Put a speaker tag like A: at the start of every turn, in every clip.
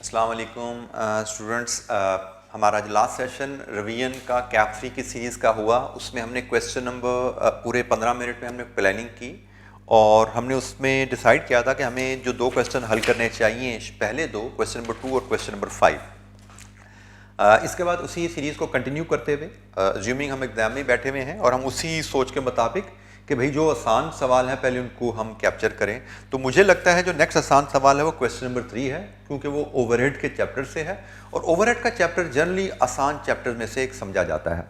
A: अस्सलाम वालेकुम स्टूडेंट्स। हमारा जो लास्ट सेशन रिवीजन का कैप 3 की सीरीज़ का हुआ, उसमें हमने क्वेश्चन नंबर पूरे 15 मिनट में हमने प्लानिंग की और हमने उसमें डिसाइड किया था कि हमें जो दो क्वेश्चन हल करने चाहिए, पहले दो क्वेश्चन नंबर 2 और क्वेश्चन नंबर 5। इसके बाद उसी सीरीज़ को कंटिन्यू करते हुए अज्यूमिंग हम एग्जाम में बैठे हुए हैं और हम उसी सोच के मुताबिक कि भाई जो आसान सवाल है पहले उनको हम कैप्चर करें। तो मुझे लगता है जो नेक्स्ट आसान सवाल है वो क्वेश्चन नंबर 3 है, क्योंकि वो ओवरहेड के चैप्टर से है और ओवरहेड का चैप्टर जनरली आसान चैप्टर में से एक समझा जाता है,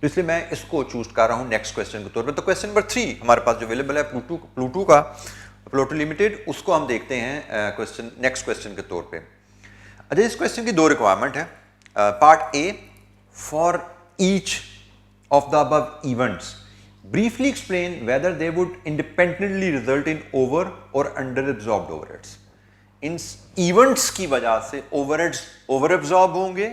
A: तो इसलिए मैं इसको चूज कर रहा हूँ नेक्स्ट क्वेश्चन के तौर पर। तो क्वेश्चन नंबर 3 हमारे पास जो अवेलेबल है प्लूटो लिमिटेड, उसको हम देखते हैं क्वेश्चन नेक्स्ट क्वेश्चन के तौर पर। अच्छा, इस क्वेश्चन की दो रिक्वायरमेंट है। Part A, for each of the above events briefly explain whether they would independently result in over or under absorbed overheads। In events की वजह से ओवरहेड्स ओवर एब्जॉर्ब होंगे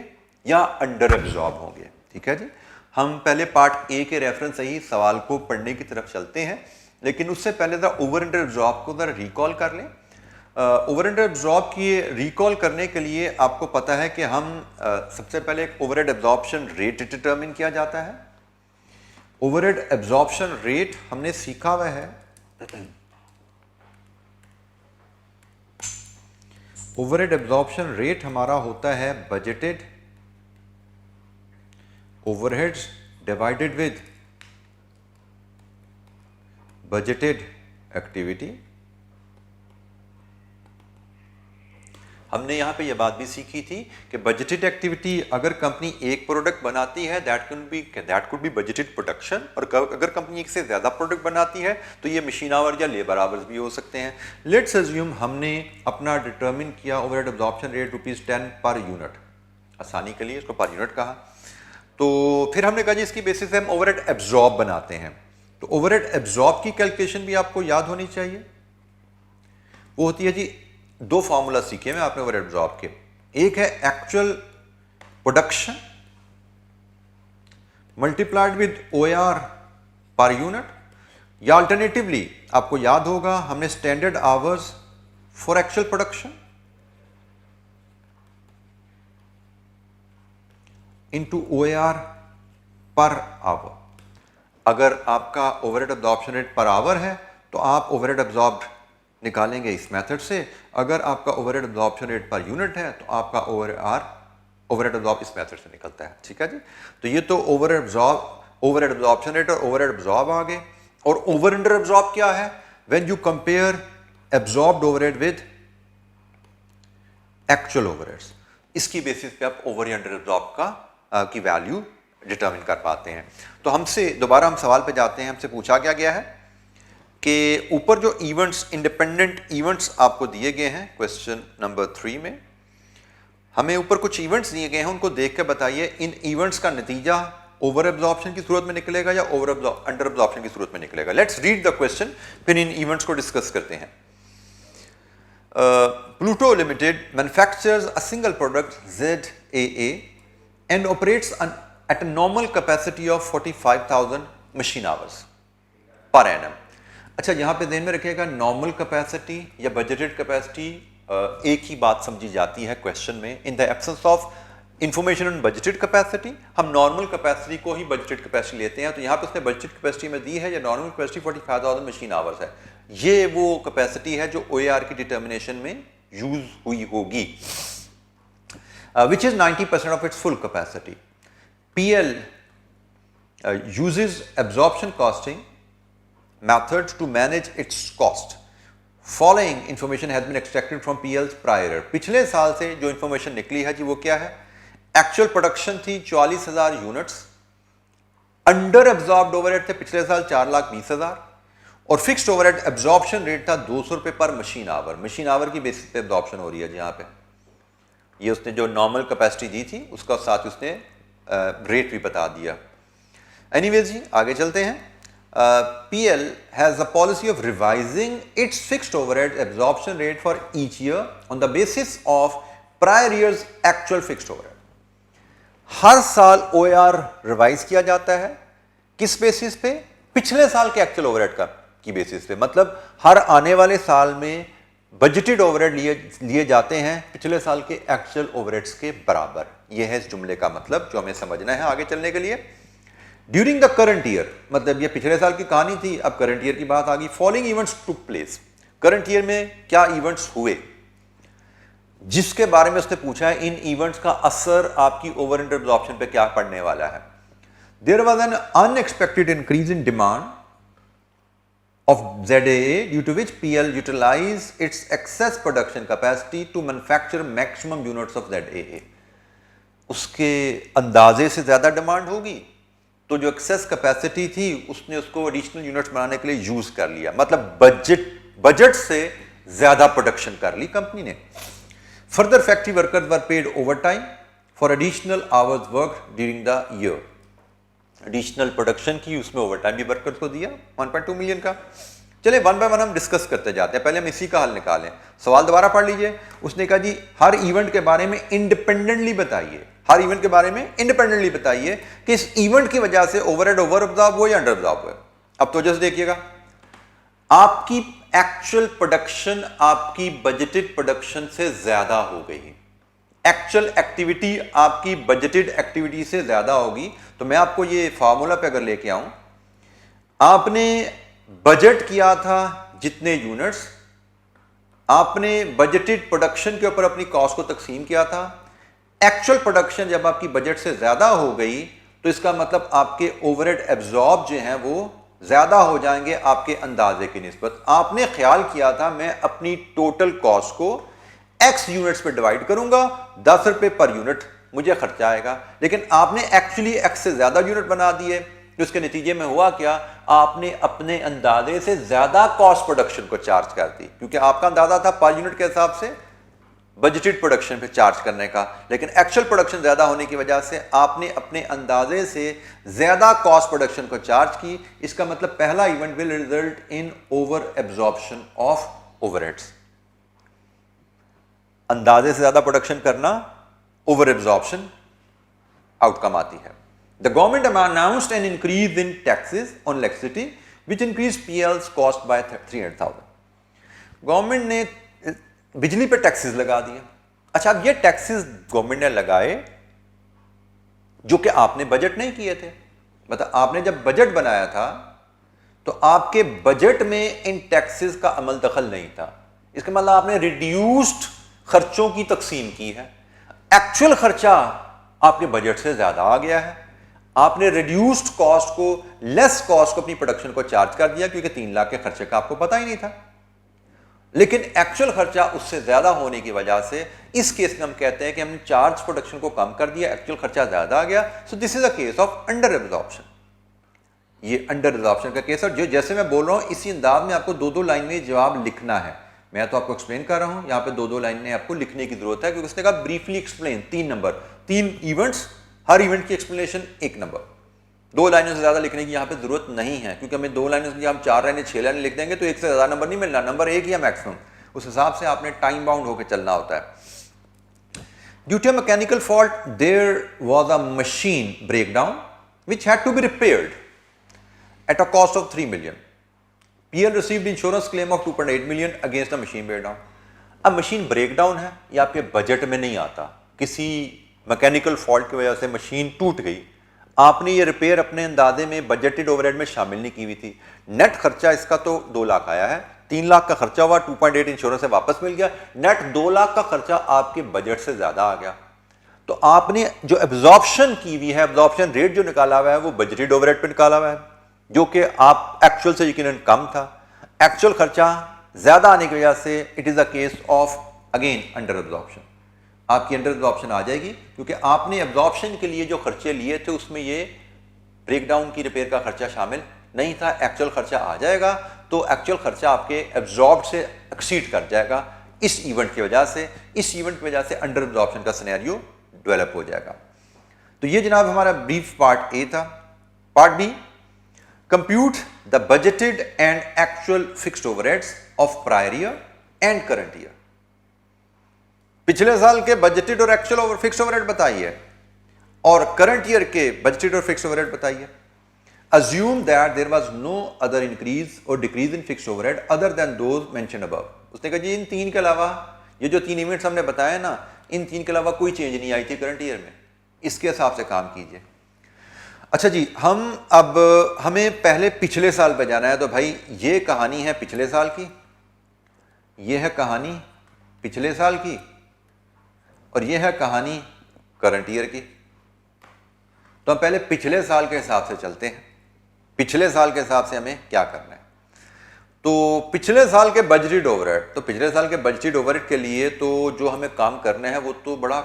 A: या अंडर एब्जॉर्ब होंगे। ठीक है जी, हम पहले पार्ट ए के रेफरेंस से ही सवाल को पढ़ने की तरफ चलते हैं, लेकिन उससे पहले जरा ओवर अंडर एब्जॉर्ब को जरा रिकॉल कर लें। ओवर अंडर एब्जॉर्ब की रिकॉल करने के लिए आपको पता है कि हम सबसे पहले एक ओवरहेड एब्जॉर्प्शन रेट डिटरमिन किया जाता है। ओवरहेड एब्जॉर्प्शन रेट हमने सीखा हुआ है। ओवरहेड एब्जॉर्प्शन रेट हमारा होता है budgeted overheads divided with budgeted activity. हमने यहाँ पे ये बात भी सीखी थी कि बजटेड एक्टिविटी अगर कंपनी एक प्रोडक्ट बनाती है that could be budgeted production, और अगर कंपनी एक से ज़्यादा प्रोडक्ट बनाती है तो ये मशीन आवर या लेबर आवर्स भी हो सकते हैं। लेट्स अज्यूम हमने अपना डिटरमिन किया overhead absorption rate ₹10 per unit, आसानी के लिए इसको पर यूनिट कहा। तो फिर हमने कहा जी इसकी बेसिस से हम ओवरहेड एब्जॉर्ब बनाते हैं। तो ओवरहेड एब्जॉर्ब की कैलकुलेशन भी आपको याद होनी चाहिए। वो होती है जी, दो फार्मूला सीखे मैं आपने ओवरहेड एब्जॉर्ब के। एक है actual production multiplied with OAR per unit, या अल्टरनेटिवली आपको याद होगा हमने standard hours for actual production into OAR per hour. अगर आपका overhead absorption rate per hour है तो आप ओवरहेड एब्जॉर्ब्ड निकालेंगे इस मेथड से। अगर आपका overhead absorption rate per unit है तो आपका ओवरहेड एब्जॉर्ब इस मेथड से निकलता है। ठीक है जी, तो ये तो ओवरहेड एब्जॉर्प्शन रेट और ओवरहेड एब्जॉर्ब आ गए। और ओवर अंडर एब्जॉर्ब क्या है? When you compare absorbed overhead with actual overheads, इसकी बेसिस पे आप ओवर अंडर एब्जॉर्ब की वैल्यू डिटरमिन कर पाते हैं। तो हमसे दोबारा हम सवाल पे जाते हैं। हमसे पूछा क्या गया है कि ऊपर जो इवेंट्स, इंडिपेंडेंट इवेंट्स आपको दिए गए हैं क्वेश्चन नंबर 3 में, हमें ऊपर कुछ इवेंट्स दिए गए हैं, उनको देख के बताइए इन इवेंट्स का नतीजा ओवर एब्जॉर्प्शन की सूरत में निकलेगा या अंडर एब्जॉर्प्शन की सूरत में निकलेगा। लेट्स रीड द क्वेश्चन, फिर इन इवेंट्स को डिस्कस करते हैं। Pluto limited manufactures a single product ZAA and operates at a normal capacity of 45,000 machine hours per annum. अच्छा, यहां पे ध्यान में रखिएगा नॉर्मल कैपेसिटी या बजटेड कैपेसिटी एक ही बात समझी जाती है क्वेश्चन में। In the absence of information on budgeted capacity हम नॉर्मल कैपेसिटी को ही बजटेड कैपेसिटी लेते हैं। तो यहाँ पे उसने बजटेड कैपेसिटी में दी है या नॉर्मल कैपेसिटी 45,000 मशीन आवर्स है। ये वो कैपेसिटी है जो OAR की डिटर्मिनेशन में यूज हुई होगी, which is 90% of its full capacity. PL uses absorption costing methods to manage its cost. Following information has been extracted from PL's prior। पिछले साल से जो इंफॉर्मेशन निकली है जी वो क्या है? एक्चुअल प्रोडक्शन थी 44,000 यूनिट्स, अंडर एब्जॉर्ब्ड ओवरहेड थे पिछले साल 4,20,000 और फिक्स्ड ओवरहेड एब्जॉर्प्शन रेट था ₹200 पर मशीन आवर। मशीन आवर की बेसिस पे एब्जॉर्प्शन हो रही है जी। यहाँ पे ये उसने जो नॉर्मल कैपेसिटी दी थी उसका साथ उसने रेट भी बता दिया। एनीवेज जी आगे चलते हैं। PL has a policy of revising its fixed overhead absorption rate for each year on the basis of prior year's actual fixed overhead। हर साल OAR रिवाइज किया जाता है किस बेसिस पे? पिछले साल के एक्चुअल ओवरहेड का की बेसिस पे। मतलब हर आने वाले साल में बजटेड ओवरहेड लिए जाते हैं पिछले साल के एक्चुअल ओवरहेड्स के बराबर। यह है इस जुमले का मतलब जो हमें समझना है आगे चलने के लिए। ड्यूरिंग द करंट ईयर, मतलब ये पिछले साल की कहानी थी, अब करंट ईयर की बात आ गई। Following events took place, current year में क्या इवेंट्स हुए जिसके बारे में उसने पूछा है, इन इवेंट्स का असर आपकी ओवर अंडर एब्जॉर्प्शन पे क्या पड़ने वाला है। There was an unexpected increase in demand of ZAA due to which PL utilized its excess production capacity to manufacture maximum units of ZAA। उसके अंदाजे से ज्यादा डिमांड होगी तो जो एक्सेस कैपेसिटी थी उसने उसको एडिशनल यूनिट्स बनाने के लिए यूज कर लिया, मतलब बजट से ज्यादा प्रोडक्शन कर ली कंपनी ने। Further factory workers were paid over time for additional hours work during the year. Additional production की उसमें ओवर टाइम भी वर्कर्स को दिया 1.2 मिलियन का। चले वन बाय वन हम डिस्कस करते जाते हैं, पहले हम इसी का हल निकालें। सवाल दोबारा पढ़ लीजिए। उसने कहा जी हर इवेंट के बारे में इंडिपेंडेंटली बताइए, हर इवेंट के बारे में इंडिपेंडेंटली बताइए कि इस इवेंट की वजह से ओवरहेड ओवर अब्जॉर्ब हुआ या अंडर अब्जॉर्ब हुआ। अब तो जस्ट देखिएगा, आपकी एक्चुअल प्रोडक्शन आपकी बजटेड प्रोडक्शन से ज्यादा हो गई, एक्चुअल एक्टिविटी आपकी बजटेड एक्टिविटी से ज्यादा होगी। तो मैं आपको ये फार्मूला पे अगर लेके आऊं, आपने बजट किया था जितने यूनिट्स, आपने बजटेड प्रोडक्शन के ऊपर अपनी कॉस्ट को तकसीम किया था। एक्चुअल प्रोडक्शन जब आपकी बजट से ज्यादा हो गई तो इसका मतलब आपके ओवरहेड एब्जॉर्ब जो हैं वो ज्यादा हो जाएंगे आपके अंदाजे की निस्बत। आपने ख्याल किया था मैं अपनी टोटल कॉस्ट को एक्स यूनिट्स पे डिवाइड करूंगा, 10 रुपए पर यूनिट मुझे खर्चा आएगा, लेकिन आपने एक्चुअली एक्स से ज्यादा यूनिट बना दिए। उसके नतीजे में हुआ क्या, आपने अपने अंदाजे से ज्यादा कॉस्ट प्रोडक्शन को चार्ज कर दी, क्योंकि आपका अंदाजा था पर यूनिट के हिसाब से बजटेड प्रोडक्शन पे चार्ज करने का, लेकिन एक्चुअल प्रोडक्शन ज्यादा होने की वजह से आपने अपने अंदाजे से ज्यादा कॉस्ट प्रोडक्शन को चार्ज की। इसका मतलब पहला event will result in over absorption of overheads. अंदाजे से ज्यादा प्रोडक्शन करना ओवर एब्जॉर्प्शन आउटकम आती है। The government announced an increase in taxes on electricity which increase PL's cost by 300,000। Government ने बिजली पे टैक्सेस लगा दिए। अच्छा, अब ये टैक्सेस गवर्नमेंट ने लगाए जो कि आपने बजट नहीं किए थे। मतलब आपने जब बजट बनाया था तो आपके बजट में इन टैक्सेस का अमल दखल नहीं था। इसका मतलब आपने रिड्यूस्ड खर्चों की तकसीम की है। एक्चुअल खर्चा आपके बजट से ज्यादा आ गया है, आपने रिड्यूस्ड कॉस्ट को, लेस कॉस्ट को अपनी प्रोडक्शन को चार्ज कर दिया, क्योंकि 3 लाख के खर्चे का आपको पता ही नहीं था। लेकिन एक्चुअल खर्चा उससे ज्यादा होने की वजह से इस केस में हम कहते हैं कि हमने चार्ज प्रोडक्शन को कम कर दिया, एक्चुअल खर्चा ज्यादा आ गया। So this is a case of under absorption. ये अंडर एब्जॉर्प्शन का केस है। जो जैसे मैं बोल रहा हूं इसी अंदाज में आपको 2-2 लाइन में जवाब लिखना है। मैं तो आपको एक्सप्लेन कर रहा हूं, यहां पे 2-2 लाइन में आपको लिखने की जरूरत है, क्योंकि उसने कहा ब्रीफली एक्सप्लेन 3 नंबर, 3 इवेंट्स, हर इवेंट की एक्सप्लेनेशन 1 नंबर। 2 लाइनों से ज्यादा लिखने की यहां पे जरूरत नहीं है, क्योंकि हमें 2 लाइनों से हम 4 लाइनें 6 लाइनें लिख देंगे तो 1 से ज्यादा नंबर नहीं मिलना, नंबर 1 ही है मैक्सिमम। उस हिसाब से आपने टाइम बाउंड होकर चलना होता है। Due to mechanical fault there was a machine breakdown which had to be repaired at a cost of 3 million. PL received insurance claim of 2.8 million against the machine breakdown। अब machine breakdown है, ये आपके budget में नहीं आता, किसी mechanical fault की वजह से मशीन टूट गई, आपने ये रिपेयर अपने अंदाजे में बजटेड ओवरहेड में शामिल नहीं की हुई थी। नेट खर्चा इसका तो 2 लाख आया है, 3 लाख का खर्चा हुआ, 2.8 इंश्योरेंस से वापस मिल गया, नेट 2 लाख का खर्चा आपके बजट से ज्यादा आ गया। तो आपने जो एब्जॉर्प्शन की हुई है, एब्जॉर्प्शन रेट जो निकाला हुआ है वो बजटेड ओवरहेड पे निकाला हुआ है, जो कि आप एक्चुअल से यकीनन कम था। एक्चुअल खर्चा ज्यादा आने की वजह से it is a case of again under absorption. आपकी अंडर एब्जॉर्प्शन आ जाएगी क्योंकि आपने एब्जॉर्प्शन के लिए जो खर्चे लिए थे उसमें ये ब्रेकडाउन की रिपेयर का खर्चा शामिल नहीं था। एक्चुअल खर्चा आ जाएगा तो एक्चुअल खर्चा आपके एब्जॉर्ब से एक्सीड कर जाएगा इस इवेंट की वजह से। इस इवेंट की वजह से अंडर एब्जॉर्प्शन का सिनेरियो डेवलप हो जाएगा। तो ये जनाब हमारा ब्रीफ पार्ट ए था। Part B, compute the budgeted and actual fixed overheads of prior year and current year. पिछले साल के बजटेड और एक्चुअल फिक्स्ड ओवरहेड बताइए और करंट ईयर के बजटेड और फिक्स्ड ओवरहेड बताइए। Assume that there was no other increase or decrease in fixed overhead other than those mentioned above। उसने कहा जी इन 3 के अलावा, ये जो 3 इवेंट्स हमने बताया ना, इन 3 के अलावा कोई चेंज नहीं आई थी करंट ईयर में, इसके हिसाब से काम कीजिए। अच्छा जी, हमें पहले पिछले साल पे जाना है, तो भाई ये कहानी है पिछले साल की, ये है कहानी पिछले साल की, और ये है कहानी करंट ईयर की। तो हम पहले पिछले साल के हिसाब से चलते हैं, पिछले साल के हिसाब से हमें क्या करना है। तो पिछले साल के बजटेड ओवरहेड, तो पिछले साल के बजटेड ओवरहेड के लिए तो जो हमें काम करना है वो तो बड़ा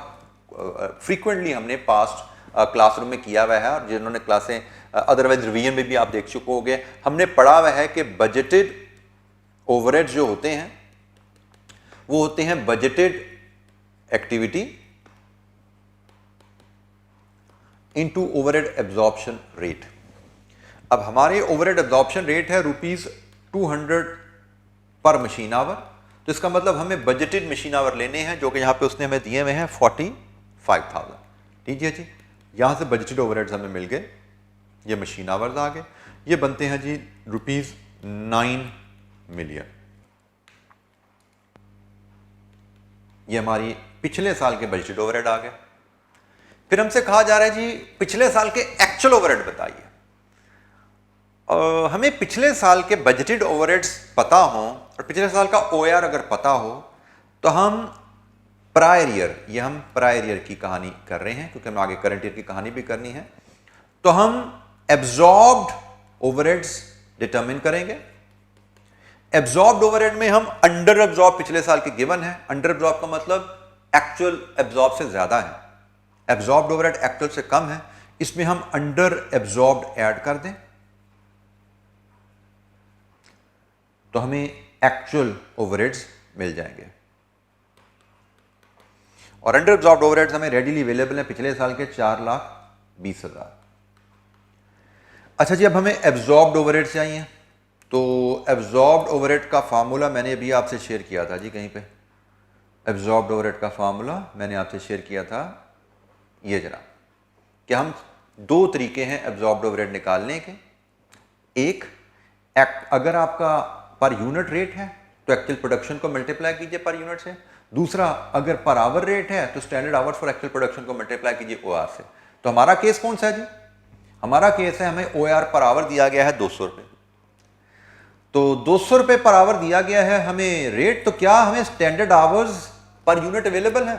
A: फ्रीक्वेंटली हमने पास्ट क्लासरूम में किया हुआ है, और जिन्होंने क्लासें अदरवाइज रिवीजन में भी आप देख चुके होंगे, हमने पढ़ा हुआ है कि बजटेड ओवरहेड जो होते हैं वो होते हैं budgeted activity into overhead absorption rate. अब हमारे ओवरहेड एब्जॉर्प्शन रेट है ₹200 पर मशीन आवर, तो इसका मतलब हमें बजटेड मशीन आवर लेने हैं, जो कि यहां पे उसने हमें दिए हुए हैं 45,000। ठीक है जी, यहां से बजटेड ओवरहेड्स हमें मिल गए, ये मशीन आवर्स आ गए, ये बनते हैं जी ₹9 मिलियन। ये हमारी पिछले साल के बजटेड ओवरहेड आ गए। फिर हमसे कहा जा रहा है जी पिछले साल के एक्चुअल ओवरहेड बताइए। हमें पिछले साल के बजटेड ओवरहेड्स पता हो और पिछले साल का ओआर अगर पता हो, तो हम प्रायर ईयर, ये हम प्रायर ईयर की कहानी कर रहे हैं क्योंकि हम आगे करंट ईयर की कहानी भी करनी है, तो हम एब्जॉर्ब्ड ओवरहेड्स डिटरमिन करेंगे। एब्जॉर्ब्ड ओवरहेड में हम अंडर एब्जॉर्ब पिछले साल के गिवन है, अंडर एब्जॉर्ब का मतलब एक्चुअल एब्जॉर्ब से ज्यादा है, एब्जॉर्ब्ड ओवरहेड एक्चुअल से कम है, इसमें हम अंडर एब्जॉर्ब्ड ऐड कर दें तो हमें एक्चुअल ओवरहेड्स मिल जाएंगे। और अंडर एब्जॉर्ब्ड ओवरहेड्स हमें रेडीली अवेलेबल है पिछले साल के 4,20,000। अच्छा जी, अब हमें एब्जॉर्ब्ड ओवरहेड्स चाहिए, तो एब्जॉर्ब्ड ओवरहेड का फार्मूला मैंने अभी आपसे शेयर किया था जी, कहीं पे एब्जॉर्ब्ड ओवरहेड का फार्मूला मैंने आपसे शेयर किया था, ये जनाब, कि हम 2 तरीके हैं एब्जॉर्ब्ड ओवरहेड निकालने के। एक, अगर आपका पर यूनिट रेट है तो एक्चुअल प्रोडक्शन को मल्टीप्लाई कीजिए पर यूनिट से। दूसरा, अगर पर आवर रेट है तो standard hours for actual production को मल्टीप्लाई कीजिए ओआर से। तो हमारा केस कौन सा है जी? हमारा केस है हमें ओआर पर आवर दिया गया है 200 रुपए, तो 200 रुपए पर आवर दिया गया है हमें रेट, तो क्या हमें standard hours per unit available है?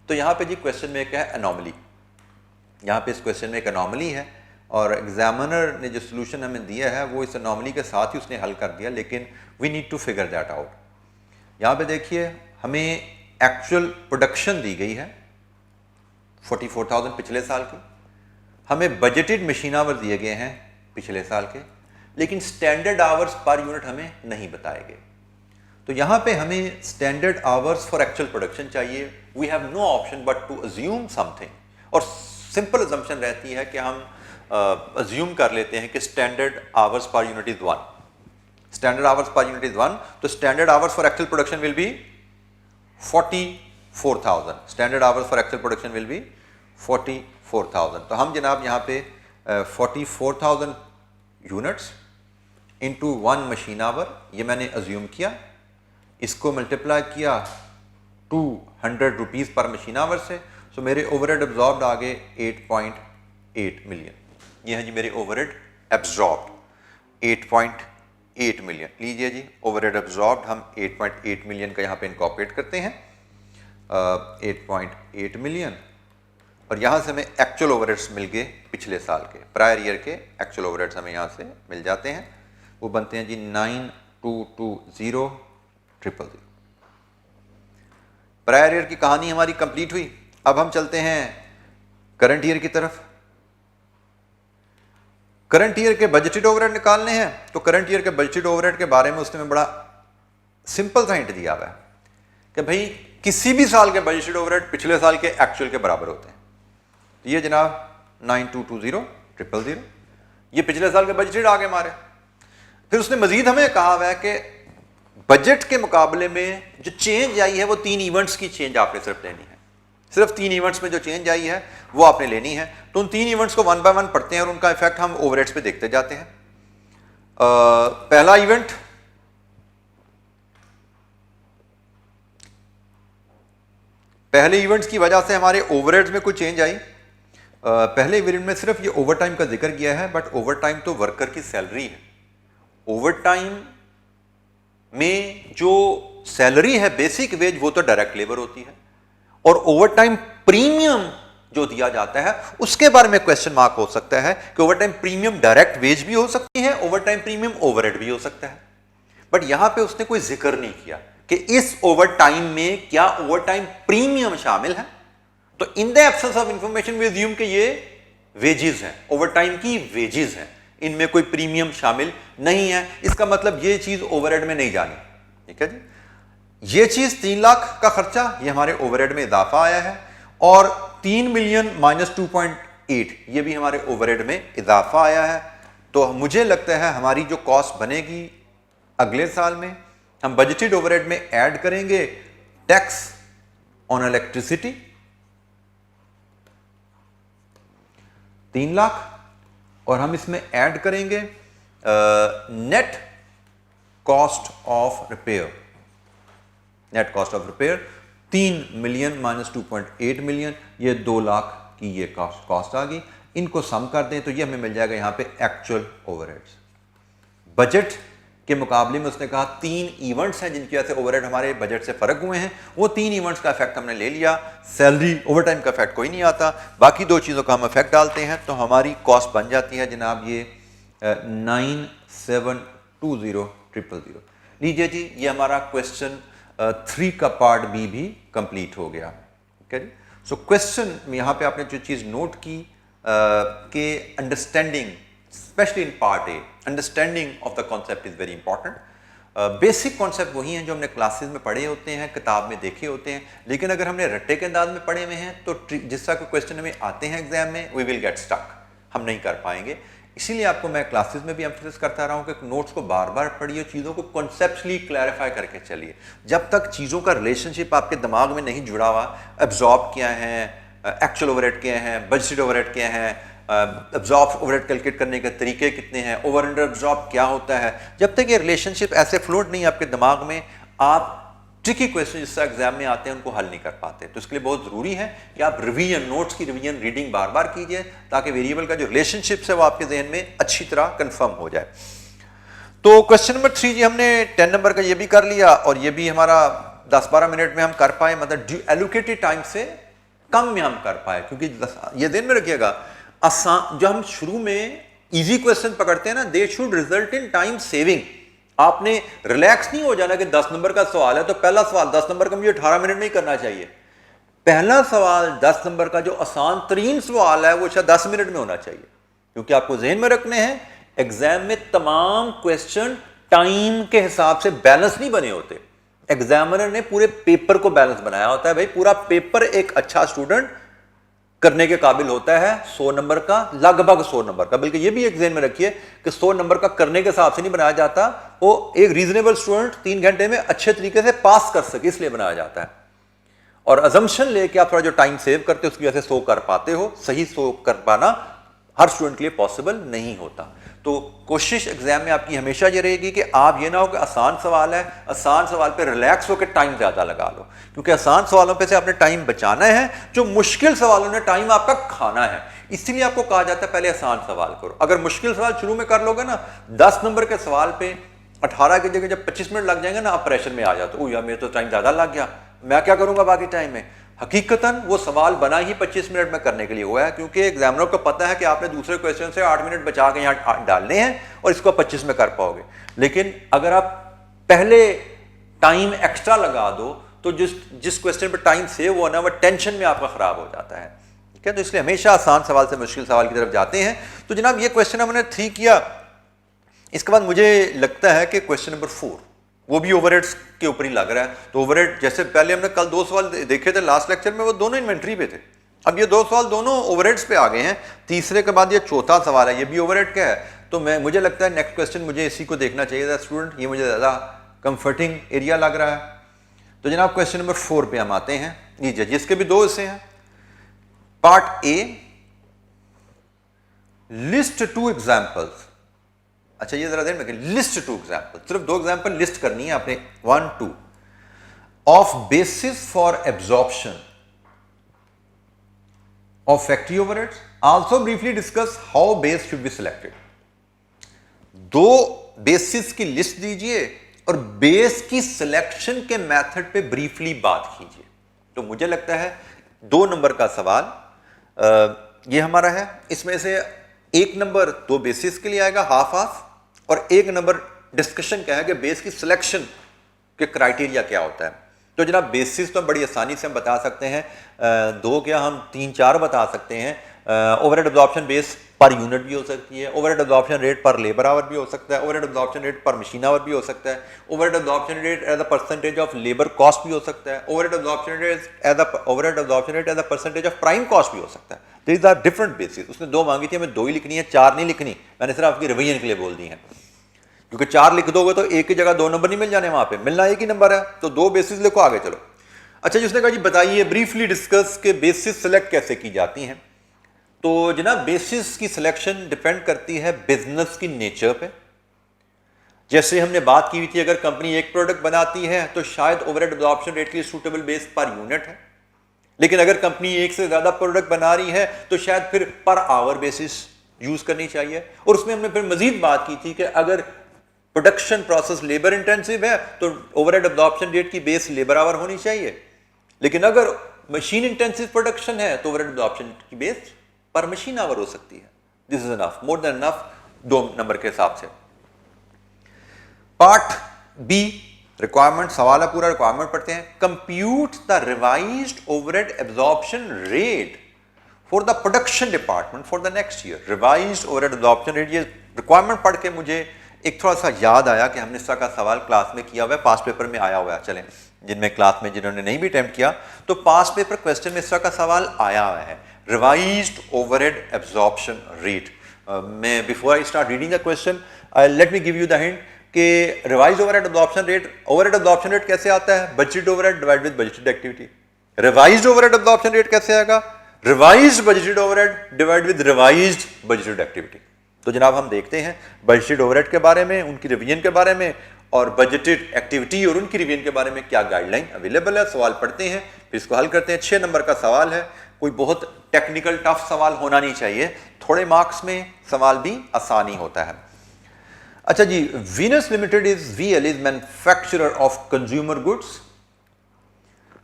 A: तो यहां पे जी क्वेश्चन में एक है एनॉमली, यहां पे इस क्वेश्चन में एक एनॉमली है और एग्जामिनर ने जो सोल्यूशन हमें दिया है वो इस एनॉमली के साथ ही उसने हल कर दिया, लेकिन we need to figure that out. यहां पे देखिए हमें एक्चुअल प्रोडक्शन दी गई है 44,000 पिछले साल की, हमें बजटेड मशीन आवर दिए गए हैं पिछले साल के, लेकिन स्टैंडर्ड आवर्स पर यूनिट हमें नहीं बताए गए। तो यहां पे हमें standard hours for actual production चाहिए। We have no option but to assume something, और सिंपल अजम्पशन रहती है कि हम अज्यूम कर लेते हैं कि standard hours per unit is 1, standard hours per unit is 1, तो standard hours for actual production will be 44,000, standard hours for actual production will be 44,000। तो हम जनाब यहाँ पे 44,000 यूनिट्स इंटू 1 मशीन आवर, ये मैंने अज्यूम किया, इसको मल्टीप्लाई किया 200 रुपीज़ पर मशीन आवर से, सो मेरे ओवरहेड एब्जॉर्ब्ड आ गए 8.8 मिलियन। ये है जी मेरे ओवरहेड एब्जॉर्ब्ड 8.8 मिलियन। लीजिए जी ओवरहेड एब्जॉर्ब्ड हम 8.8 मिलियन का यहाँ पे इनकॉर्पोरेट करते हैं, 8.8 मिलियन, और यहाँ से हमें एक्चुअल ओवरहेड्स मिल गए पिछले साल के, प्रायर ईयर के एक्चुअल ओवरहेड्स हमें यहाँ से मिल जाते हैं, वो बनते हैं जी 9220,000। प्रायर ईयर की कहानी हमारी कंप्लीट हुई। अब हम चलते हैं करंट ईयर की तरफ। करंट ईयर के बजटेड ओवरहेड निकालने हैं, तो करंट ईयर के बजटेड ओवरहेड के बारे में उसने बड़ा सिंपल सा हिंट दिया हुआ है कि भाई किसी भी साल के बजटेड ओवरहेड पिछले साल के एक्चुअल के बराबर होते हैं। तो ये जनाब 9220,000, ये पिछले साल के बजटेड आ गए हमारे। फिर उसने मजीद हमें कहा हुआ है कि बजट के मुकाबले में जो चेंज आई है वो 3 इवेंट्स की चेंज आपने सिर्फ लेनी है, सिर्फ 3 इवेंट्स में जो चेंज आई है वो आपने लेनी है। तो उन 3 इवेंट्स को 1 बाय 1 पढ़ते हैं और उनका इफेक्ट हम ओवरहेड्स पे देखते जाते हैं। पहला इवेंट पहले इवेंट्स की वजह से हमारे ओवरहेड्स में कुछ चेंज आई। पहले इवेंट में सिर्फ ये ओवरटाइम का जिक्र किया है, बट ओवरटाइम तो वर्कर की सैलरी है। ओवरटाइम में जो सैलरी है बेसिक वेज वो तो डायरेक्ट लेबर होती है, और ओवरटाइम प्रीमियम जो दिया जाता है उसके बारे में क्वेश्चन मार्क हो सकता है कि ओवरटाइम प्रीमियम डायरेक्ट वेज भी हो सकती है, ओवरटाइम प्रीमियम ओवरहेड भी हो सकता है। बट यहां पे उसने कोई जिक्र नहीं किया कि इस ओवरटाइम में क्या ओवरटाइम प्रीमियम शामिल है। तो in the absence of information we assume कि ये वेजेस हैं, ओवरटाइम की वेजेस हैं, इनमें कोई प्रीमियम शामिल नहीं है। इसका मतलब ये चीज ओवरहेड में नहीं जानी। ठीक है जी, ये चीज 3 लाख का खर्चा ये हमारे ओवरहेड में इजाफा आया है, और 3 मिलियन माइनस 2.8 ये भी हमारे ओवरहेड में इजाफा आया है। तो मुझे लगता है हमारी जो कॉस्ट बनेगी अगले साल में, हम बजटेड ओवरहेड में ऐड करेंगे टैक्स ऑन इलेक्ट्रिसिटी 3 लाख, और हम इसमें ऐड करेंगे net cost of repair. Net cost of repair 3 million minus 2.8 million, ये 2 लाख की ये कॉस्ट आ गई। इनको सम कर दें तो ये हमें मिल जाएगा यहां पे एक्चुअल ओवरहेड्स। बजट के मुकाबले में उसने कहा 3 इवेंट्स हैं जिनकी वजह से ओवरहेड हमारे बजट से फर्क हुए हैं, वो 3 इवेंट्स का इफेक्ट हमने ले लिया। सैलरी ओवरटाइम का इफेक्ट कोई नहीं आता, बाकी 2 चीज़ों का हम इफेक्ट डालते हैं तो हमारी कॉस्ट बन जाती है जनाब ये 9720,000। लीजिए जी, ये हमारा क्वेश्चन 3 का पार्ट बी भी कंप्लीट हो गया। ठीक है जी। सो क्वेश्चन में यहाँ पे आपने जो चीज़ नोट की कि understanding, specially in part A, understanding of the concept is very important. Basic concept वही हैं जो हमने क्लासेस में पढ़े होते हैं, किताब में देखे होते हैं, लेकिन अगर हमने रट्टे के अंदाज में पढ़े हुए हैं तो जिस तरह के क्वेश्चन हमें आते हैं एग्जाम में, वी विल गेट स्टक, हम नहीं कर पाएंगे। इसीलिए आपको मैं क्लासेस में भी एम्फेसिस करता रहा हूँ कि नोट्स को बार बार पढ़िए, चीज़ों को कॉन्सेप्चुअली क्लैरिफाई करके चलिए। जब तक चीज़ों का रिलेशनशिप आपके दिमाग में नहीं जुड़ा हुआ, एब्जॉर्ब क्या है, एक्चुअल ओवरहेड क्या है, बजटेड ओवरहेड क्या है, एब्जॉर्ब ओवरहेड कैलकुलेट करने के तरीके कितने हैं, ओवर अंडर एब्जॉर्ब क्या होता है, जब तक ये रिलेशनशिप ऐसे फ्लोट नहीं आपके दिमाग में, आप ट्रिकी क्वेश्चन जिस तरह एग्जाम में आते हैं उनको हल नहीं कर पाते। तो इसके लिए बहुत जरूरी है कि आप रिवीजन, नोट्स की रिवीजन, रीडिंग बार बार कीजिए ताकि वेरिएबल का जो रिलेशनशिप है वो आपके जहन में अच्छी तरह कंफर्म हो जाए। तो क्वेश्चन नंबर 3 जी हमने 10 नंबर का ये भी कर लिया, और ये भी हमारा 10-12 मिनट में हम कर पाए, मतलब एलोकेटेड टाइम से कम में हम कर पाए, क्योंकि ये ध्यान में रखिएगा आसान, जो हम शुरू में इजी क्वेश्चन पकड़ते हैं ना, they should result in time saving. आपने रिलैक्स नहीं हो जाना कि 10 नंबर का सवाल है तो पहला सवाल 10 नंबर का मुझे 18 मिनट में ही करना चाहिए। पहला सवाल 10 नंबर का जो आसान तरीन सवाल है वो शायद 10 मिनट में होना चाहिए, क्योंकि आपको जहन में रखने हैं एग्जाम में तमाम क्वेश्चन टाइम के हिसाब से बैलेंस नहीं बने होते। एग्जामिनर ने पूरे पेपर को बैलेंस बनाया होता है। भाई पूरा पेपर एक अच्छा स्टूडेंट करने के काबिल होता है 100 नंबर का, लगभग 100 नंबर का, बल्कि ये भी एक ध्यान में रखिए कि 100 नंबर का करने के हिसाब से नहीं बनाया जाता, वो एक रीजनेबल स्टूडेंट 3 घंटे में अच्छे तरीके से पास कर सके इसलिए बनाया जाता है। और अजम्पशन लेके आप थोड़ा जो टाइम सेव करते हो उसकी वजह से 100 कर पाते हो। सही 100 कर पाना हर स्टूडेंट के लिए पॉसिबल नहीं होता। तो कोशिश एग्जाम में आपकी हमेशा ये रहेगी कि आप ये ना हो कि आसान सवाल है, आसान सवाल पे रिलैक्स होकर टाइम ज्यादा लगा लो, क्योंकि आसान सवालों पे से आपने टाइम बचाना है, जो मुश्किल सवालों ने टाइम आपका खाना है। इसलिए आपको कहा जाता है पहले आसान सवाल करो। अगर मुश्किल सवाल शुरू में कर लोगे ना, 10 नंबर के सवाल पे 18 की जगह जब 25 मिनट लग जाएंगे ना, आप प्रेशर में आ जाते हो, यार मेरे तो टाइम ज्यादा लग गया, मैं क्या करूंगा बाकी टाइम में। हकीकतन वो सवाल बना ही 25 मिनट में करने के लिए हुआ है, क्योंकि एग्जामिनर को पता है कि आपने दूसरे क्वेश्चन से 8 मिनट बचा के यहाँ डालने हैं और इसको 25 में कर पाओगे। लेकिन अगर आप पहले टाइम एक्स्ट्रा लगा दो तो जिस क्वेश्चन पर टाइम सेव होना वो टेंशन में आपका खराब हो जाता है। ठीक है, तो इसलिए हमेशा आसान सवाल से मुश्किल सवाल की तरफ जाते हैं। तो जनाब ये क्वेश्चन हमने 3 किया। इसके बाद मुझे लगता है कि क्वेश्चन नंबर 4 वो भी ओवरहेड्स के ऊपर ही लग रहा है। तो ओवरहेड जैसे पहले हमने कल 2 सवाल देखे थे लास्ट लेक्चर में, वो दोनों इन्वेंट्री पे थे। अब ये 2 सवाल दोनों ओवरहेड्स पे आ गए हैं। तीसरे के बाद ये चौथा सवाल है, ये भी ओवरहेड का है। तो मुझे लगता है नेक्स्ट क्वेश्चन मुझे इसी को देखना चाहिए था स्टूडेंट, ये मुझे ज़्यादा कंफर्टिंग एरिया लग रहा है। तो जनाब क्वेश्चन नंबर 4 पे हम आते हैं। लीजिए, जिसके भी 2 हिस्से हैं। Part A, list 2 examples. अच्छा ये जरा देर में लिस्ट 2 एग्जाम्पल, सिर्फ 2 एग्जाम्पल लिस्ट करनी है आपने, 1, 2 of basis for absorption of factory overheads. Also briefly discuss how base should be selected. दो बेसिस की लिस्ट दीजिए और बेस की सिलेक्शन के मेथड पे ब्रीफली बात कीजिए। तो मुझे लगता है 2 नंबर का सवाल ये हमारा है। इसमें से 1 नंबर 2 बेसिस के लिए आएगा हाफ हाफ, और 1 नंबर डिस्कशन क्या है कि बेस की सिलेक्शन के क्राइटेरिया क्या होता है। तो जनाब बेसिस तो बड़ी आसानी से हम बता सकते हैं, 2 क्या हम 3-4 बता सकते हैं। Overhead absorption base per unit भी हो सकती है, overhead absorption rate per labour hour भी हो सकता है, overhead absorption rate per machine hour भी हो सकता है, overhead absorption rate as a percentage of labour cost भी हो सकता है, overhead absorption rate as a percentage of prime cost भी हो सकता है। These are different basis. उसने 2 मांगी थी, हमें 2 ही लिखनी है, 4 नहीं लिखनी। मैंने सिर्फ आपकी रिवीजन के लिए बोल दी है, क्योंकि 4 लिख दोगे तो एक की जगह 2 नंबर नहीं मिल जाने, वहां पे मिलना एक ही नंबर है। तो 2 बेसिस लिखो, आगे चलो। अच्छा जी, उसने कहा जी बताइए ब्रीफली डिस्कस के बेसिस सेलेक्ट कैसे की जाती हैं। तो जनाब बेसिस की सिलेक्शन डिपेंड करती है बिजनेस की नेचर पे। जैसे हमने बात की हुई थी, अगर कंपनी एक प्रोडक्ट बनाती है तो शायद ओवरहेड एब्जॉर्प्शन रेट के लिए सूटेबल बेस पर यूनिट है, लेकिन अगर कंपनी एक से ज्यादा प्रोडक्ट बना रही है तो शायद फिर पर आवर बेसिस यूज करनी चाहिए। और उसमें हमने फिर मजीद बात की थी कि अगर प्रोडक्शन प्रोसेस लेबर इंटेंसिव है तो ओवरहेड एब्जॉर्प्शन रेट की बेस लेबर आवर होनी चाहिए, लेकिन अगर मशीन इंटेंसिव प्रोडक्शन है तो ओवरहेड एब्जॉर्प्शन की बेस पर मशीन आवर हो सकती है। This is enough, more than enough 2 number के हिसाब से। पार्ट बी रिक्वायरमेंट, सवाल है पूरा, रिक्वायरमेंट पढ़ते हैं। Compute the revised overhead absorption rate for the production department for the next year. Revised overhead absorption rate, ये रिक्वायरमेंट पढ़ के मुझे एक थोड़ा सा याद आया कि हमने इस तरह का सवाल क्लास में किया हुआ है, पास पेपर में आया हुआ है। चलें, जिनमें क्लास में जिन्होंने नहीं भी अटेम्प्ट किया तो पास पेपर क्वेश्चन में इस तरह का सवाल आया हुआ है, रिवाइज्ड ओवरहेड एब्जॉर्प्शन रेट। मैं before I start reading the question let me give you the hint कि रिवाइज्ड ओवरहेड एब्जॉर्प्शन रेट कैसे आता है? Budgeted overhead divide with budgeted activity. Revised overhead absorption rate कैसे आएगा? Revised budgeted overhead divide with revised budgeted activity. तो जनाब हम देखते हैं बजटेड ओवरहेड के बारे में, उनकी रिवीजन के बारे में, और बजटेड एक्टिविटी और उनकी रिवीजन के बारे में क्या गाइडलाइन अवेलेबल है। सवाल पढ़ते हैं, फिर इसको हल करते हैं। 6 नंबर का सवाल है, कोई बहुत टेक्निकल टफ सवाल होना नहीं चाहिए, थोड़े मार्क्स में सवाल भी आसानी होता है। अच्छा जी, Venus limited is manufacturer of consumer goods.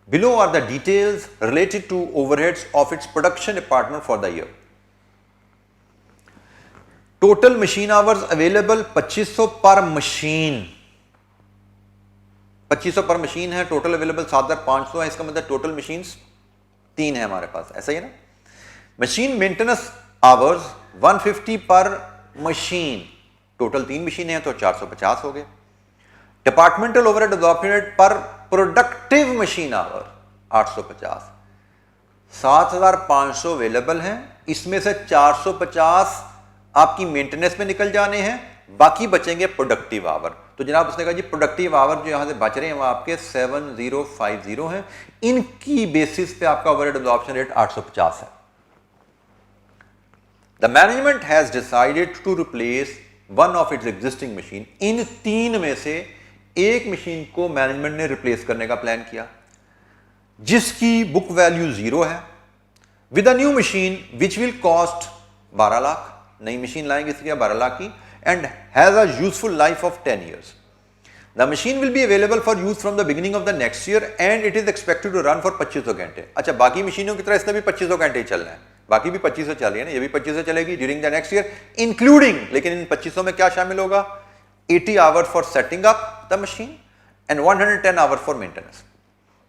A: Below are the details related to overheads of its production department for the year. Total machine hours available 2500 per machine, 2500 per machine है। टोटल अवेलेबल 7500 है, इसका मतलब total machine 3 है हमारे पास, ऐसा ही है ना। Machine maintenance hours 150 पर मशीन, टोटल 3 मशीनें हैं तो 450 हो गए। डिपार्टमेंटल ओवरहेड एब्जॉर्प्शन रेट पर प्रोडक्टिव मशीन आवर 850, 7500 अवेलेबल हैं, इसमें से 450 आपकी मेंटेनेंस में निकल जाने हैं, बाकी बचेंगे प्रोडक्टिव आवर। तो जनाब उसने कहा जी प्रोडक्टिव आवर जो यहां से बच रहे हैं वो आपके 7050 हैं, इनकी बेसिस पे आपका ओवरहेड एब्जॉर्प्शन रेट 850 है। The management has decided to replace one of its existing machine. इन 3 में से एक मशीन को मैनेजमेंट ने रिप्लेस करने का प्लान किया जिसकी बुक वैल्यू 0 है, with a new machine which will cost 12 lakh. नई मशीन लाएंगे इसलिए 12 लाख की, and has a useful life of 10 years। The machine will be available for use from the beginning of the next year and it is expected to run for 2500 घंटे। अच्छा, बाकी मशीनों की तरह इसने भी 2500 घंटे ही चलना है, बाकी भी 2500 चल रही है ना, ये भी 2500 चलेगी during the next year including, लेकिन इन 2500 में क्या शामिल होगा? 80 hours for setting up the machine and 110 hours for maintenance.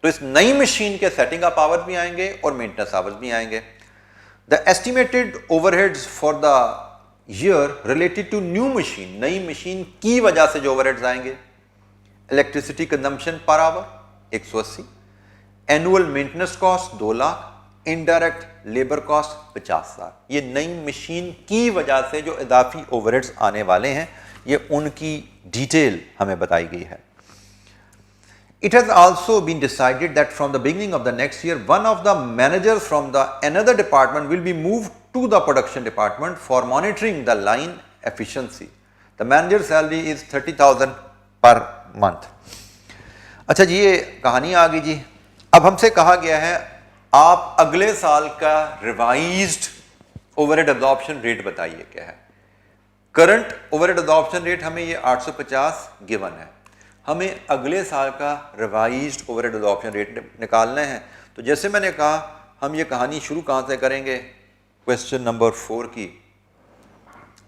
A: तो इस नई मशीन के सेटिंग अप आवर्स भी आएंगे और मेंटेनेंस आवर्स भी आएंगे। The estimated overheads for the year related to new machine, नई मशीन की वजह से जो ओवरहेड्स आएंगे, electricity consumption per hour 180, annual maintenance cost 2 lakh, indirect labour cost 50,000। ये नई मशीन की वजह से जो इजाफी ओवरहेड्स आने वाले हैं, ये उनकी डिटेल हमें बताई गई है। It has also been decided that from the beginning of the next year, one of the managers from the another department will be moved to the production department for monitoring the line efficiency. The manager's salary is 30,000 per month. अच्छा जी, ये कहानी आ गई जी। अब हमसे कहा गया है आप अगले साल का रिवाइज्ड ओवरहेड एब्जॉर्प्शन रेट बताइए क्या है। करंट ओवरहेड एब्जॉर्प्शन रेट हमें ये 850 गिवन है, हमें अगले साल का रिवाइज्ड ओवरहेड एब्जॉर्प्शन रेट निकालना है। तो जैसे मैंने कहा, हम ये कहानी शुरू कहाँ से करेंगे, क्वेश्चन नंबर 4 की।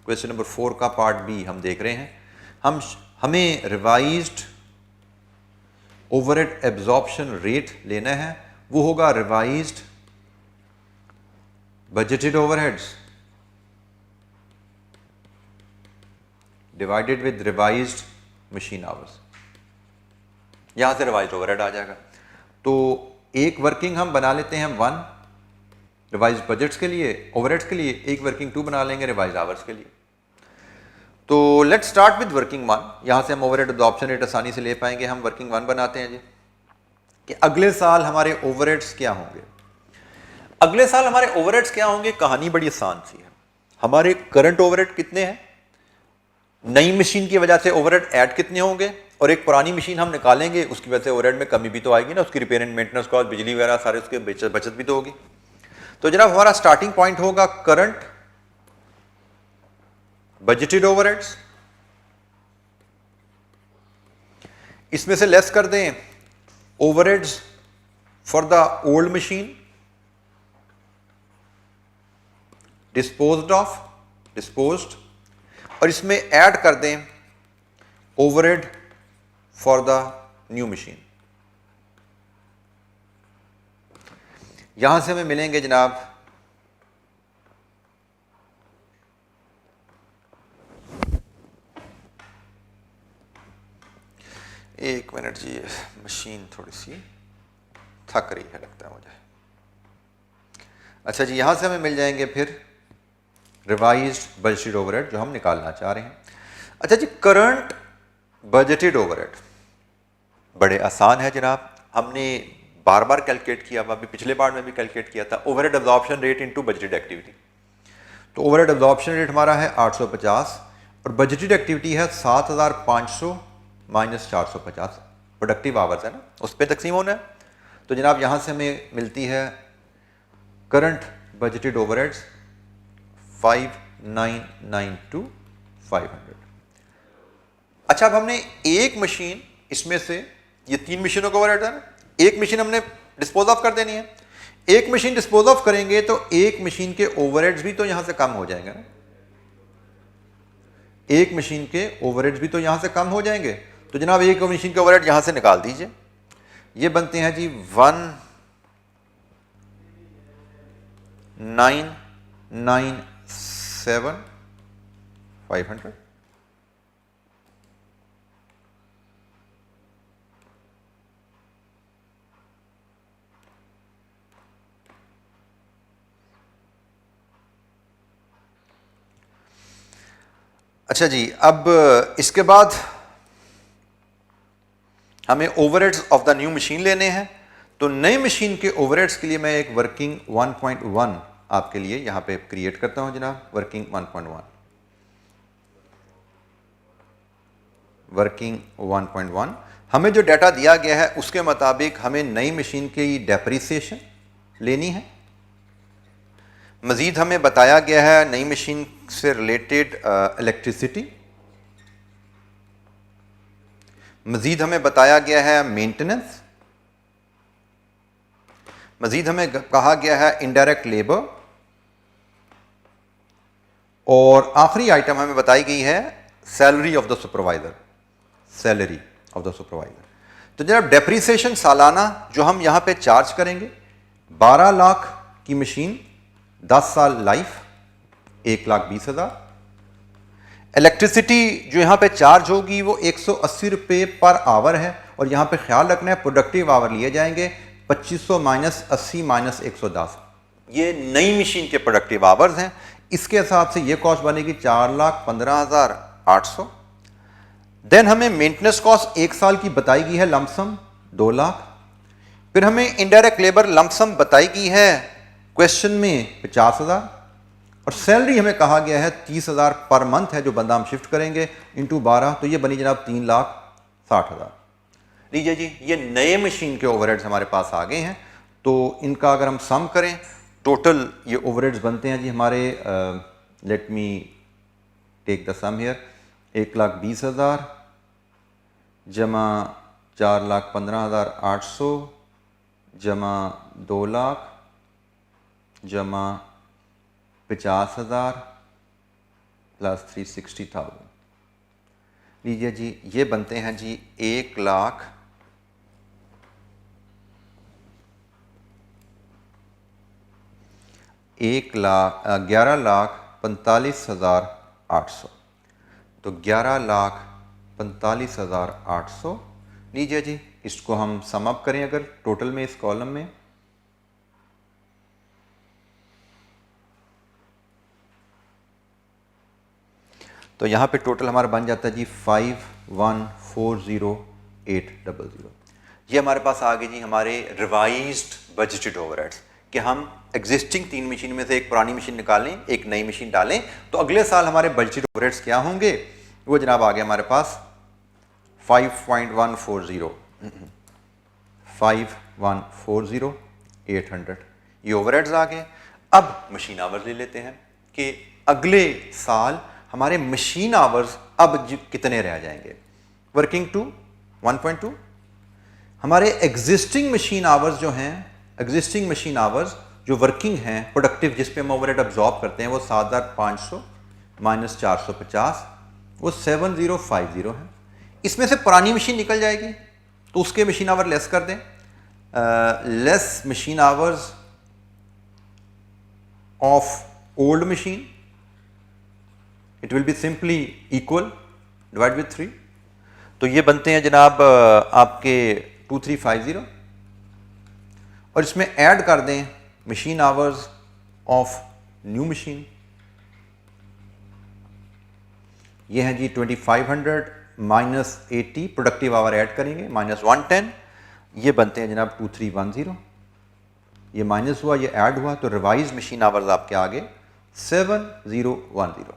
A: क्वेश्चन नंबर 4 का पार्ट बी हम देख रहे हैं। हमें रिवाइज्ड ओवरहेड एब्जॉर्प्शन रेट लेना है, वो होगा revised budgeted overheads divided with revised machine hours. यहां से रिवाइज्ड ओवरहेड आ जाएगा। तो एक वर्किंग हम बना लेते हैं 1 रिवाइज्ड बजट्स के लिए, ओवरहेड्स के लिए, एक वर्किंग 2 बना लेंगे रिवाइज्ड आवर्स के लिए। तो लेट्स स्टार्ट विद वर्किंग 1। यहां से हम ओवरहेड एब्जॉर्प्शन रेट आसानी से ले पाएंगे। हम वर्किंग 1 बनाते हैं जी, कि अगले साल हमारे ओवरहेड्स क्या होंगे। अगले साल हमारे ओवरहेड्स क्या होंगे, कहानी बड़ी आसान सी है। हमारे करंट ओवरहेड कितने हैं, नई मशीन की वजह से ओवरहेड ऐड कितने होंगे, और एक पुरानी मशीन हम निकालेंगे, उसकी वजह से ओवरहेड में कमी भी तो आएगी ना, उसकी रिपेयर एंड मेंटेनेंस कॉस्ट, बिजली वगैरह सारे उसके बचत भी तो होगी। तो जनाब हमारा स्टार्टिंग पॉइंट होगा करंट बजटेड ओवरहेड्स, इसमें से लेस कर दें overheads for the old machine disposed, और इसमें ऐड कर दें overhead for the new machine. यहां से हमें मिलेंगे जनाब एक मिनट जी, मशीन थोड़ी सी थक रही है लगता है मुझे। अच्छा जी, यहां से हमें मिल जाएंगे फिर रिवाइज्ड बजटेड ओवरहेड जो हम निकालना चाह रहे हैं। अच्छा जी, करंट बजटेड ओवरहेड बड़े आसान है जनाब, हमने बार बार कैलकुलेट किया, अभी पिछले पार्ट में भी कैलकुलेट किया था, overhead absorption rate into budgeted activity. तो ओवरहेड एब्जॉर्प्शन रेट हमारा है 850 और बजटेड एक्टिविटी है 7500 माइनस 450, प्रोडक्टिव आवर्स है ना, उस पर तकसीम होना है। तो जनाब यहाँ से हमें मिलती है करंट बजटेड ओवरहेड्स 5992 500। अच्छा, अब हमने एक मशीन, इसमें से ये 3 मशीनों का ओवरहेड है ना, एक मशीन हमने डिस्पोज ऑफ कर देनी है। एक मशीन डिस्पोज ऑफ करेंगे तो एक मशीन के ओवरहेड्स भी तो यहां से कम हो जाएंगे ना, एक मशीन के ओवरहेड्स भी तो यहां से कम हो जाएंगे। तो जनाब एक मशीन के ओवरहेड यहां से निकाल दीजिए, ये बनते हैं जी 1997 500। अच्छा जी, अब इसके बाद हमें overheads of the new machine लेने हैं। तो नई मशीन के ओवरहेड्स के लिए मैं एक वर्किंग 1.1 आपके लिए यहां पे क्रिएट करता हूं जनाब। वर्किंग 1.1, वर्किंग 1.1 हमें जो डाटा दिया गया है उसके मुताबिक हमें नई मशीन की डेप्रिसिएशन लेनी है। मजीद हमें बताया गया है नई मशीन से रिलेटेड इलेक्ट्रिसिटी, मजीद हमें बताया गया है मेंटेनेंस, मजीद हमें कहा गया है इनडायरेक्ट लेबर, और आखिरी आइटम हमें बताई गई है salary of the supervisor, salary of the supervisor. तो जनाब डेप्रिसिएशन सालाना जो हम यहां पे चार्ज करेंगे, 12 लाख की मशीन, 10 साल लाइफ, 1,20,000। इलेक्ट्रिसिटी जो यहां पे चार्ज होगी वो 180 रुपये पर आवर है, और यहां पे ख्याल रखना है प्रोडक्टिव आवर लिए जाएंगे 2500 माइनस 80 माइनस 110, ये नई मशीन के प्रोडक्टिव आवर्स हैं। इसके हिसाब से ये कॉस्ट बनेगी 4,15,800। देन हमें मेंटेनेंस कॉस्ट 1 साल की बताई गई है लमसम 2 लाख। फिर हमें इनडायरेक्ट लेबर लमसम बताई गई है क्वेश्चन में 50,000, और सैलरी हमें कहा गया है 30,000 पर मंथ है जो बंदा हम शिफ्ट करेंगे इंटू 12, तो ये बनी जनाब 3,60,000। लीजिए जी, ये नए मशीन के ओवरहेड्स हमारे पास आ गए हैं। तो इनका अगर हम सम करें, टोटल ये ओवरहेड्स बनते हैं जी हमारे, let me take the sum here, 1,20,000 जमा 4,15,800 जमा 2 लाख जमा 50,000 प्लस 360,000। लीजिए जी, ये बनते हैं जी 11,45,800। तो 11,45,800। लीजिए जी, इसको हम सम अप करें अगर टोटल में इस कॉलम में, तो यहाँ पे टोटल हमारा बन जाता है जी 51,40,800। ये हमारे पास आ गए जी हमारे रिवाइज्ड बजटेड ओवरहेड्स, कि हम एग्जिस्टिंग 3 मशीन में से एक पुरानी मशीन निकालें, एक नई मशीन डालें, तो अगले साल हमारे बजटेड ओवरहेड्स क्या होंगे, वो जनाब आ गया हमारे पास 5,140,800। ये ओवरहेड्स आ गए। अब मशीन आवर्स ले लेते हैं कि अगले साल हमारे मशीन आवर्स अब कितने रह जाएंगे। वर्किंग टू 1.2, हमारे एग्जिस्टिंग मशीन आवर्स जो हैं, एग्जिस्टिंग मशीन आवर्स जो वर्किंग हैं, प्रोडक्टिव, जिस पे हम ओवरहेड अब्जॉर्ब करते हैं, वो 7,500 माइनस 450, वो 7,050 है। इसमें से पुरानी मशीन निकल जाएगी तो उसके मशीन आवर लेस कर दें, less machine hours of old machine, it will be simply equal, divide with 3। तो ये बनते हैं जनाब आपके 2350, और इसमें ऐड कर दें machine hours of new machine, ये है जी 2500 माइनस 80, प्रोडक्टिव आवर ऐड करेंगे माइनस 110, ये बनते हैं जनाब 2310। ये माइनस हुआ, ये ऐड हुआ, तो रिवाइज मशीन आवर्स आपके आगे 7010।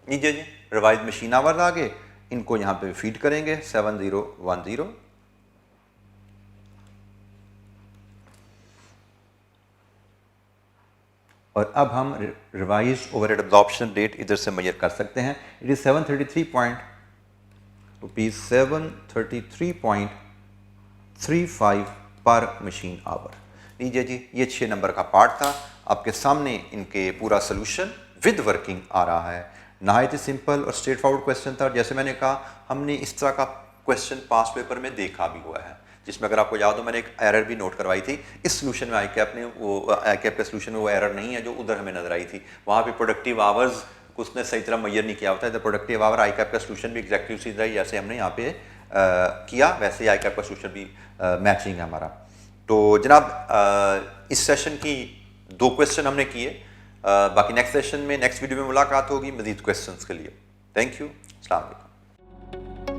A: लीजिए जी, रिवाइज मशीन आवर्स आगे, इनको यहाँ पे फीड करेंगे 7010। और अब हम रिवाइज ओवरहेड एब्जॉर्प्शन रेट इधर से मेजर कर सकते हैं। इट इज 733.35 पर मशीन आवर। लीजिए जी, ये 6 नंबर का पार्ट था, आपके सामने इनके पूरा सोल्यूशन विद वर्किंग आ रहा है। नहायत ही सिंपल और स्ट्रेट फॉरवर्ड क्वेश्चन था। जैसे मैंने कहा, हमने इस तरह का क्वेश्चन पास पेपर में देखा भी हुआ है, जिसमें अगर आपको याद हो मैंने एक एरर भी नोट करवाई थी। इस सोल्यूशन में आईकैप ने वो आईकैप के सोल्यूशन में वो एरर नहीं है जो उधर हमें नजर आई थी। वहाँ पे प्रोडक्टिव आवर्स को उसने सही तरह मैयर नहीं किया होता है। तो प्रोडक्टिव आवर आईकैप का सोल्यूशन भी एग्जैक्टली उसी तरह जैसे हमने यहाँ पे किया, वैसे ही आईकैप का सोल्यूशन भी मैचिंग है हमारा। तो जनाब इस सेशन की 2 क्वेश्चन हमने किए। बाकी नेक्स्ट सेशन में, नेक्स्ट वीडियो में मुलाकात होगी मजीद क्वेश्चंस के लिए। थैंक यू, अस्सलाम वालेकुम।